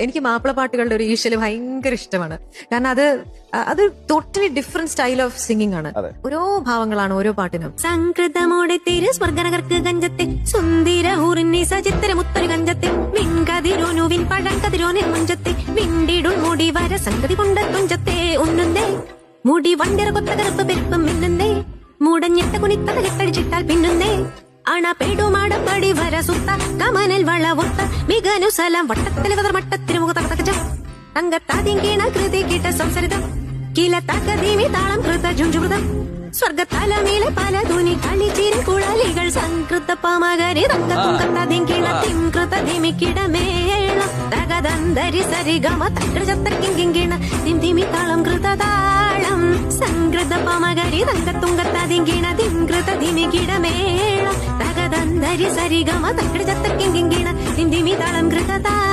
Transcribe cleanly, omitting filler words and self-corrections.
എനിക്ക് മാപ്പിള പാട്ടുകളുടെ ഒരു ഈശ്വല് ഭയങ്കര ഇഷ്ടമാണ്. കാരണം അത് totally different style of singing ആണ്. ഓരോ ഭാവങ്ങളാണ് ഓരോ പാട്ടിനും. സംകൃതമോടെ തിരു സ്വർഗനകർക്ക് ഗഞ്ചത്തെ സുന്ദര ഊറിനി സചിത്ര മുത്തൊരു ഗഞ്ചത്തെ വിൻകതിരോനുവിൻ പഴങ്കതിരോനിൽ മുഞ്ചത്തെ വിണ്ടിടും മുടി വര സംഗതി കൊണ്ട തുഞ്ചത്തെ ഉണ്ണുന്നേ മുടി വണ്ടിറ കൊത്ത കറുപ്പ് പെരുപ്പം മിന്നുന്നേ മൂടഞ്ഞിട്ട കുനിത്തത കെട്ടടിച്ചിട്ടാൽ പിന്നുന്നേ അണപെടുമാടപ്പടി വര സുത്ത കമനൽ വളവൊത്ത മികനു സലം വട്ടത്തിലെ കതർ മട്ടത്തിരുമുഖ തകതകജ തങ്കത്താതിങ്കീണ കൃതി കിട്ട സംസരിതം കില തകദീമി താളം കൃത ജുഞ്ചുമൃതം സ്വർഗത്തലമേലെ പല ധുനി കളിച്ചിരി കുഴലികൾ സംകൃത പമകരി തങ്കത്തുങ്കത്താതിങ്കീണ തിംകൃത ധിമിക്കിടമേളം തകദന്തരി സരിഗമ തകൃജത്തക്കിങ്കിങ്കിണ തിംതിമി താളം കൃതതാളം സംകൃത പമകരി തങ്കത്തുങ്കത്താതിങ്കീണ തിംകൃത ധിമിക്കിടമേളം തകദന്തരി സരിഗമ തകൃജത്തക്കിങ്കിങ്കിണ തിംതിമി താളം കൃതതാളം